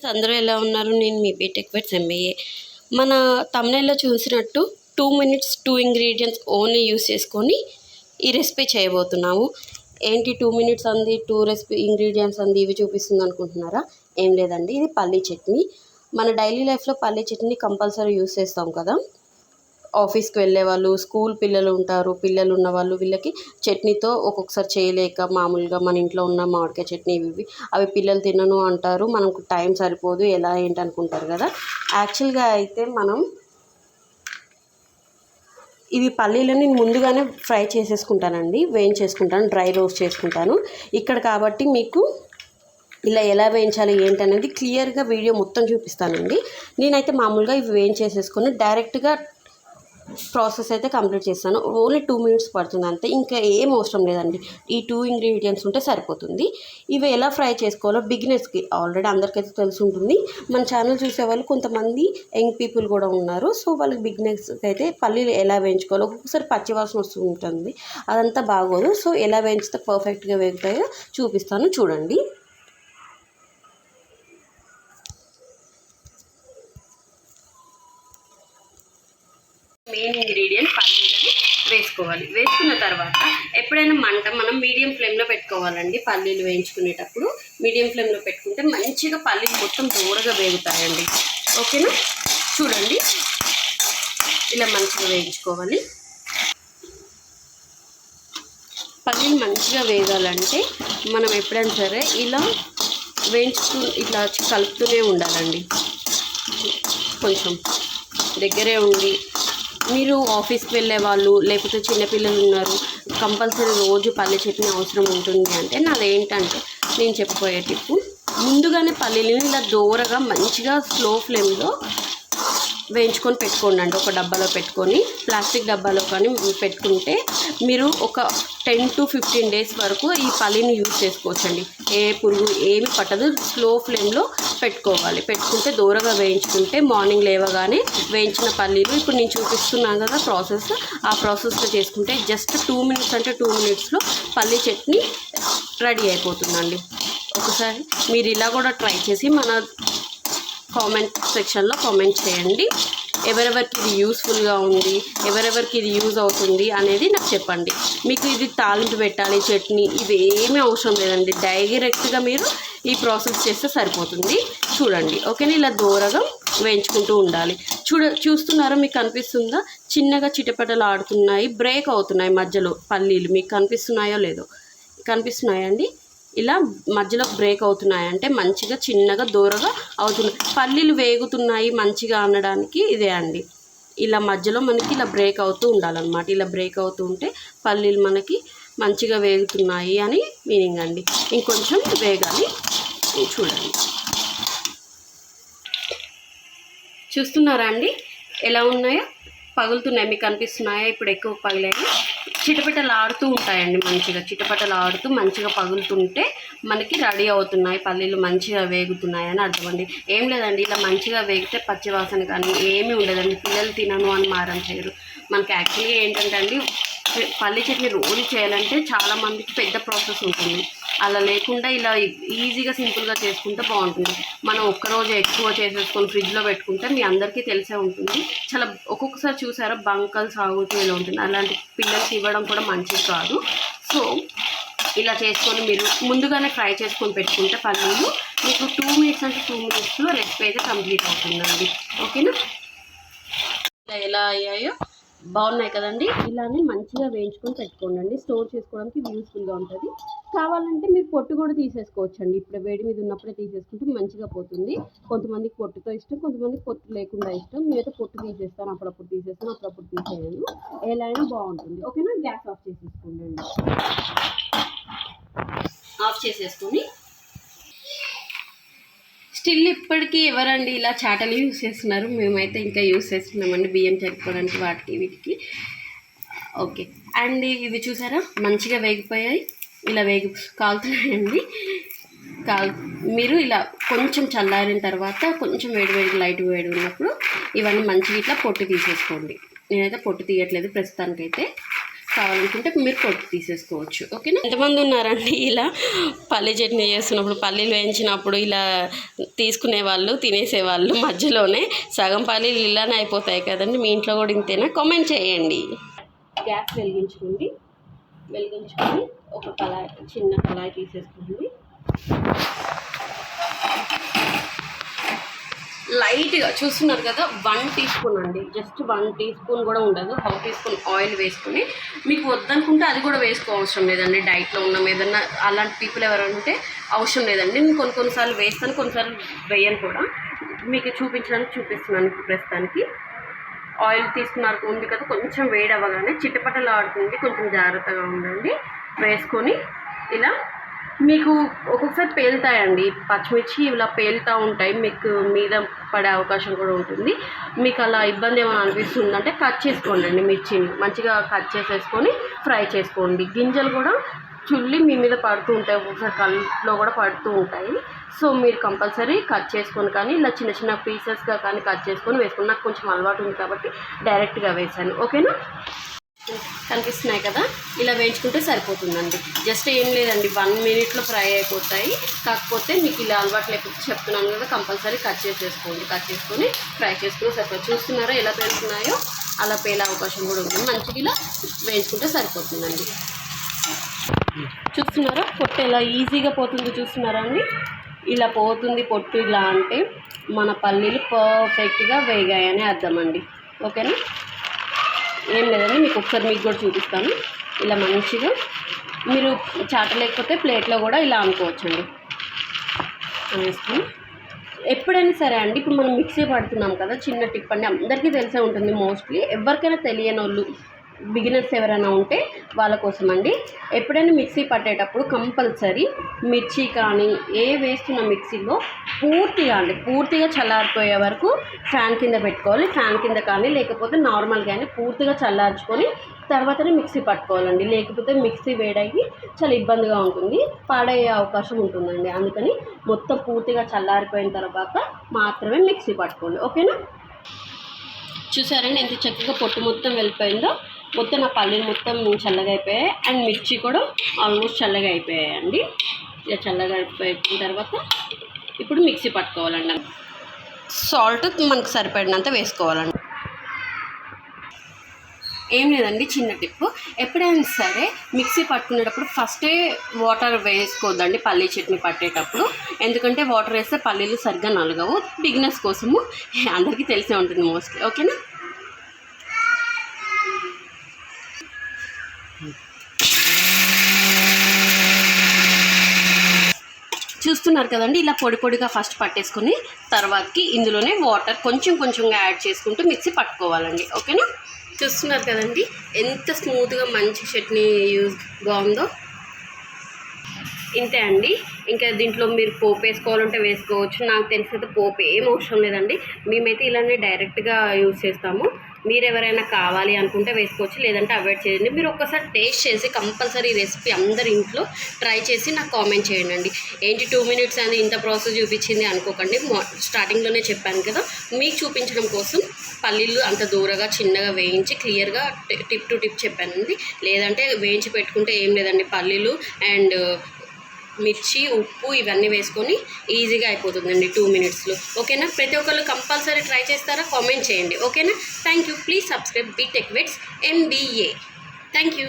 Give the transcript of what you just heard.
అందరూ ఎలా ఉన్నారు? నేను మీ బీటెక్ వెట్స్ ఎంబీఏ. మన తమ్నైల్లో చూసినట్టు 2 మినిట్స్ 2 ఇంగ్రీడియంట్స్ ఓన్లీ యూస్ చేసుకొని ఈ రెసిపీ చేయబోతున్నాము. ఏంటి 2 మినిట్స్ అంది, 2 రెసిపీ ఇంగ్రీడియంట్స్ అంది, ఇవి చూపిస్తుంది అనుకుంటున్నారా? ఏం లేదండి, ఇది పల్లీ చట్నీ. మన డైలీ లైఫ్లో పల్లీ చట్నీ కంపల్సరీ యూస్ చేస్తాం కదా. ఆఫీస్కి వెళ్ళే వాళ్ళు, స్కూల్ పిల్లలు ఉంటారు, పిల్లలు ఉన్న వాళ్ళు, వీళ్ళకి చట్నీతో ఒక్కొక్కసారి చేయలేక మామూలుగా మన ఇంట్లో ఉన్న మామిడికాయ చట్నీ ఇవి అవి పిల్లలు తినను అంటారు, మనకు టైం సరిపోదు, ఎలా ఏంటి అనుకుంటారు కదా. యాక్చువల్గా అయితే మనం ఇవి పల్లీలని ముందుగానే ఫ్రై చేసేసుకుంటానండి, వేయించేసుకుంటాను, డ్రై రోస్ట్ చేసుకుంటాను ఇక్కడ. కాబట్టి మీకు ఇలా ఎలా వేయించాలి ఏంటనేది క్లియర్గా వీడియో మొత్తం చూపిస్తానండి. నేనైతే మామూలుగా ఇవి వేయించేసేసుకొని డైరెక్ట్గా ప్రాసెస్ అయితే కంప్లీట్ చేస్తాను. ఓన్లీ 2 మినిట్స్ పడుతుంది అంతే, ఇంకా ఏం అవసరం లేదండి. ఈ 2 ఇంగ్రీడియంట్స్ ఉంటే సరిపోతుంది. ఇవి ఎలా ఫ్రై చేసుకోవాలో బిగినర్స్కి ఆల్రెడీ అందరికైతే తెలిసి ఉంటుంది. మన ఛానల్ చూసేవాళ్ళు కొంతమంది యంగ్ పీపుల్ కూడా ఉన్నారు. సో వాళ్ళకి బిగినర్స్కి అయితే పల్లీలు ఎలా వేయించుకోవాలో, ఒక్కొక్కసారి పచ్చివాసన వస్తూ ఉంటుంది, అదంతా బాగోదు. సో ఎలా వేయించితే పర్ఫెక్ట్గా వేగుతాయో చూపిస్తాను, చూడండి. మెయిన్ ఇంగ్రీడియంట్ పల్లీలని వేసుకోవాలి. వేసుకున్న తర్వాత ఎప్పుడైనా మంట మనం మీడియం ఫ్లేమ్లో పెట్టుకోవాలండి. పల్లీలు వేయించుకునేటప్పుడు మీడియం ఫ్లేమ్లో పెట్టుకుంటే మంచిగా పల్లీలు మొత్తం దూరగా వేగుతాయండి. ఓకేనా? చూడండి, ఇలా మంచిగా వేయించుకోవాలి. పల్లీలు మంచిగా వేగాలంటే మనం ఎప్పుడైనా సరే ఇలా ఇట్లా కలుపుతూనే ఉండాలండి. కొంచెం దగ్గరే ఉండి, మీరు ఆఫీస్కి వెళ్ళే వాళ్ళు లేకపోతే చిన్నపిల్లలు ఉన్నారు, కంపల్సరీ రోజు పల్లీ చట్నీ అవసరం ఉంటుంది అంటే నాదేంటంటే నేను చెప్పబోయే టిప్పు, ముందుగానే పల్లీలను ఇలా దూరగా మంచిగా స్లో ఫ్లేమ్లో వేయించుకొని పెట్టుకోండి అండి. ఒక డబ్బాలో పెట్టుకొని, ప్లాస్టిక్ డబ్బాలో కానీ పెట్టుకుంటే మీరు ఒక 10 to 15 days వరకు ఈ పల్లీని యూజ్ చేసుకోవచ్చండి. ఏ పురుగు ఏమి పట్టదు. స్లో ఫ్లేమ్లో పెట్టుకోవాలి. పెట్టుకుంటే దూరగా వేయించుకుంటే మార్నింగ్ లేవగానే వేయించిన పల్లీలు ఇప్పుడు నేను చూపిస్తున్నాను కదా ప్రాసెస్, ఆ ప్రాసెస్లో చేసుకుంటే జస్ట్ 2 మినిట్స్ అంటే 2 మినిట్స్లో పల్లీ చట్నీ రెడీ అయిపోతుందండి. ఒకసారి మీరు ఇలా కూడా ట్రై చేసి మన కామెంట్ సెక్షన్లో కామెంట్ చేయండి. ఎవరెవరికి ఇది యూస్ఫుల్గా ఉంది, ఎవరెవరికి ఇది యూజ్ అవుతుంది అనేది నాకు చెప్పండి. మీకు ఇది తాలింపు పెట్టాలి చట్నీ ఇవి ఏమీ అవసరం లేదండి, డైరెక్ట్గా మీరు ఈ ప్రాసెస్ చేస్తే సరిపోతుంది. చూడండి, ఓకేనా? ఇలా దూరగా వేయించుకుంటూ ఉండాలి. చూస్తున్నారా? మీకు కనిపిస్తుందా? చిన్నగా చిటపటలు ఆడుతున్నాయి, బ్రేక్ అవుతున్నాయి మధ్యలో పల్లీలు. మీకు కనిపిస్తున్నాయో లేదో? కనిపిస్తున్నాయండి. ఇలా మధ్యలో బ్రేక్ అవుతున్నాయంటే మంచిగా చిన్నగా దూరగా అవుతున్నాయి. పల్లీలు వేగుతున్నాయి మంచిగా అనడానికి ఇదే అండి. ఇలా మధ్యలో మనకి ఇలా బ్రేక్ అవుతూ ఉండాలన్నమాట. ఇలా బ్రేక్ అవుతూ ఉంటే పల్లీలు మనకి మంచిగా వేగుతున్నాయి అని మీనింగ్ అండి. ఇంకొంచెం వేగాలి. చూడండి, చూస్తున్నారా అండి ఎలా ఉన్నాయో? పగులుతున్నాయి, మీకు కనిపిస్తున్నాయా? ఇప్పుడు ఎక్కువ పగిలాయి, చిటపటలు ఆడుతూ ఉంటాయండి. మంచిగా చిటపటలు ఆడుతూ మంచిగా పగులుతుంటే మనకి రెడీ అవుతున్నాయి, పల్లీలు మంచిగా వేగుతున్నాయి అని అర్థమండి. ఏం లేదండి, ఇలా మంచిగా వేగితే పచ్చివాసన కానీ ఏమీ ఉండదండి. పిల్లలు తినను అని మారం చేయరు. మనకి యాక్చువల్గా ఏంటంటే అండి, పల్లీ చట్నీ రోజు చేయాలంటే చాలామందికి పెద్ద ప్రాసెస్ ఉంటుంది. అలా లేకుండా ఇలా ఈజీగా సింపుల్గా చేసుకుంటే బాగుంటుంది. మనం ఒక్కరోజు ఎక్కువ చేసేసుకొని ఫ్రిడ్జ్లో పెట్టుకుంటే మీ అందరికీ తెలిసే ఉంటుంది, చాలా ఒక్కొక్కసారి చూసారా బంకలు సాగుతూ ఇలా ఉంటుంది. అలాంటి పిల్లలకి ఇవ్వడం కూడా మంచిది కాదు. సో ఇలా చేసుకొని మీరు ముందుగానే ఫ్రై చేసుకొని పెట్టుకుంటే పల్లీలు మీకు 2 మినిట్స్ అంటే 2 మినిట్స్లో రెసిపీ అయితే కంప్లీట్ అవుతుందండి. ఓకేనా? ఇలా ఎలా అయ్యాయో బాగున్నాయి కదండి. ఇలానే మంచిగా వేయించుకొని పెట్టుకోండి. స్టోర్ చేసుకోవడానికి యూస్ఫుల్గా ఉంటుంది. కావాలంటే మీరు పొట్టు కూడా తీసేసుకోవచ్చండి. ఇప్పుడు వేడి మీద ఉన్నప్పుడే తీసేసుకుంటే మంచిగా పోతుంది. కొంతమందికి పొట్టుతో ఇష్టం, కొంతమందికి పొట్టు లేకుండా ఇష్టం. నేనైతే పొట్టు తీసేస్తాను, అప్పుడప్పుడు తీసేస్తాను, అప్పుడప్పుడు తీసేయను. ఎలా అయినా బాగుంటుంది. ఓకేనా? గ్యాస్ ఆఫ్ చేసేసుకోండి. ఆఫ్ చేసేసుకొని స్టిల్ ఇప్పటికీ ఎవరండి ఇలా చాటలు యూస్ చేస్తున్నారు? మేమైతే ఇంకా యూస్ చేస్తున్నామండి బియ్యం చెరుపుకోవడానికి వాటికి వీటికి. ఓకే అండ్ ఇవి చూసారా మంచిగా వేగిపోయాయి, ఇలా కాలుతున్నాయండి. మీరు ఇలా కొంచెం చల్లారిన తర్వాత కొంచెం వేడి లైట్ వేడి ఉన్నప్పుడు ఇవన్నీ మంచిగా ఇట్లా పొట్టు తీసేసుకోండి. నేనైతే పొట్టు తీయట్లేదు ప్రస్తుతానికైతే. కావాలనుకుంటే మీరు కొట్టి తీసేసుకోవచ్చు. ఓకేనా? ఎంతమంది ఉన్నారండి ఇలా పల్లి చట్నీ చేస్తున్నప్పుడు, పల్లీలు వేయించినప్పుడు ఇలా తీసుకునే వాళ్ళు, తినేసేవాళ్ళు? మధ్యలోనే సగం పల్లీలు ఇలానే అయిపోతాయి కదండి. మీ ఇంట్లో కూడా ఇంతేనా? కామెంట్ చేయండి. గ్యాస్ వెలిగించుకొని ఒక కళాయి, చిన్న కళాయి తీసేసుకోండి. లైట్గా చూస్తున్నారు కదా, 1 టీ స్పూన్ అండి, జస్ట్ 1 టీ స్పూన్ కూడా ఉండదు, 1 టీ స్పూన్ ఆయిల్ వేసుకుని, మీకు వద్దనుకుంటే అది కూడా వేసుకోవసరం లేదండి. డైట్లో ఉన్నాం ఏదన్నా అలాంటి పీపుల్ ఎవరైనా ఉంటే అవసరం లేదండి. నేను కొన్నిసార్లు వేస్తాను, కొన్నిసార్లు వేయను కూడా. మీకు చూపిస్తున్నాను ఇప్పుడు ప్రస్తుతానికి. ఆయిల్ తీసుకున్నారు ఉంది కదా, కొంచెం వేడి అవ్వగానే చిటపటలు ఆడుతుంది, కొంచెం జాగ్రత్తగా ఉండండి. వేసుకొని ఇలా మీకు ఒక్కొక్కసారి పేలుతాయండి, పచ్చిమిర్చి ఇలా పేలుతూ ఉంటాయి, మీకు మీద పడే అవకాశం కూడా ఉంటుంది. మీకు అలా ఇబ్బంది ఏమైనా అనిపిస్తుందంటే కట్ చేసుకోండి అండి, మిర్చిని మంచిగా కట్ చేసేసుకొని ఫ్రై చేసుకోండి. గింజలు కూడా చుల్లి మీ మీద పడుతూ ఉంటాయి, ఒక్కొక్కసారి కళ్ళలో కూడా పడుతూ ఉంటాయి. సో మీరు కంపల్సరీ కట్ చేసుకొని కానీ ఇలా చిన్న చిన్న పీసెస్గా కానీ కట్ చేసుకొని వేసుకొని, నాకు కొంచెం అలవాటు ఉంది కాబట్టి డైరెక్ట్గా వేసాను. ఓకేనా? కనిపిస్తున్నాయి కదా, ఇలా వేయించుకుంటే సరిపోతుందండి. జస్ట్ ఏం లేదండి, 1 మినిట్లో ఫ్రై అయిపోతాయి. కాకపోతే మీకు ఇలా అలవాటు లేకపోతే చెప్తున్నాను కదా, కంపల్సరీ కట్ చేసేసుకోండి. కట్ చేసుకొని ఫ్రై చేసుకుని సరిపోతుంది. చూస్తున్నారా ఎలా పేలుతున్నాయో? అలా పేలే అవకాశం కూడా ఉంటుంది. మంచిగా ఇలా వేయించుకుంటే సరిపోతుందండి. చూస్తున్నారా పొట్టు ఎలా ఈజీగా పోతుంది? చూస్తున్నారా అండి? ఇలా పోతుంది పొట్టు. ఇలా అంటే మన పల్లీలు పర్ఫెక్ట్గా వేగాయని అర్థం అండి. ఓకేనా? ఏం లేదండి, మీకు ఒకసారి మీకు కూడా చూపిస్తాను. ఇలా మంచిగా మీరు చాటలేకపోతే ప్లేట్లో కూడా ఇలా అనుకోవచ్చండి. వేసుకొని ఎప్పుడైనా సరే అండి, ఇప్పుడు మనం మిక్సీ పడుతున్నాం కదా, చిన్న టిప్ అండి, అందరికీ తెలిసే ఉంటుంది మోస్ట్లీ. ఎవరికైనా తెలియని వాళ్ళు, బిగినర్స్ ఎవరైనా ఉంటే వాళ్ళ కోసం అండి. ఎప్పుడైనా మిక్సీ పట్టేటప్పుడు కంపల్సరీ మిర్చి కానీ వేస్తున్న మిక్సీలో పూర్తిగా చల్లారిపోయే వరకు ఫ్యాన్ కింద పెట్టుకోవాలి. ఫ్యాన్ కింద కానీ లేకపోతే నార్మల్ కానీ పూర్తిగా చల్లార్చుకొని తర్వాతనే మిక్సీ పట్టుకోవాలండి. లేకపోతే మిక్సీ వేడయ్యి చాలా ఇబ్బందిగా ఉంటుంది, పాడయ్యే అవకాశం ఉంటుందండి. అందుకని మొత్తం పూర్తిగా చల్లారిపోయిన తర్వాత మాత్రమే మిక్సీ పట్టుకోండి. ఓకేనా? చూసారండి ఎంత చక్కగా పొట్టు మొత్తం వెళ్ళిపోయిందో. మొత్తం నా పల్లీలు మొత్తం చల్లగా అయిపోయాయి, అండ్ మిర్చి కూడా ఆల్మోస్ట్ చల్లగా అయిపోయాయండి. ఇలా చల్లగా అయిపోయిన తర్వాత ఇప్పుడు మిక్సీ పట్టుకోవాలండి. సాల్ట్ మనకు సరిపడినంత వేసుకోవాలండి. ఏం లేదండి, చిన్న టిప్, ఎప్పుడైనా సరే మిక్సీ పట్టుకునేటప్పుడు ఫస్టే వాటర్ వేసుకోవద్దండి పల్లీ చట్నీ పట్టేటప్పుడు. ఎందుకంటే వాటర్ వేస్తే పల్లీలు సరిగ్గా నలగవు. బిగినర్స్ కోసము, అందరికీ తెలిసే ఉంటుంది మోస్ట్లీ. ఓకేనా? చూస్తున్నారు కదండి, ఇలా పొడి పొడిగా ఫస్ట్ పట్టేసుకొని తర్వాతకి ఇందులోనే వాటర్ కొంచెంగా యాడ్ చేసుకుంటూ మిక్సీ పట్టుకోవాలండి. ఓకేనా? చూస్తున్నారు కదండి ఎంత స్మూత్గా మంచి చట్నీ బాగుందో. ఇంతే అండి. ఇంకా దీంట్లో మీరు పోపు వేసుకోవాలంటే వేసుకోవచ్చు. నాకు తెలిసితే పోపు ఏం అవసరం లేదండి. మేమైతే ఇలానే డైరెక్ట్గా యూజ్ చేస్తాము. మీరు ఎవరైనా కావాలి అనుకుంటే వేసుకోవచ్చు, లేదంటే అవాయిడ్ చేయండి. మీరు ఒక్కసారి టేస్ట్ చేసి కంపల్సరీ రెసిపీ అందరి ఇంట్లో ట్రై చేసి నాకు కామెంట్ చేయండి. ఏంటి 2 మినిట్స్ అని ఇంత ప్రాసెస్ చూపించింది అనుకోకండి. స్టార్టింగ్లోనే చెప్పాను కదా, మీకు చూపించడం కోసం పల్లీలు అంత దూరగా చిన్నగా వేయించి క్లియర్గా టిప్ టు టిప్ చెప్పానండి. లేదంటే వేయించి పెట్టుకుంటే ఏం లేదండి, పల్లీలు అండ్ మిర్చి, ఉప్పు ఇవన్నీ వేసుకొని ఈజీగా అయిపోతుందండి 2 మినిట్స్లో. ఓకేనా? ప్రతి ఒక్కళ్ళు కంపల్సరీ ట్రై చేస్తారా? కామెంట్ చేయండి. ఓకేనా? Thank you. Please subscribe BTech VITS MBA. Thank you.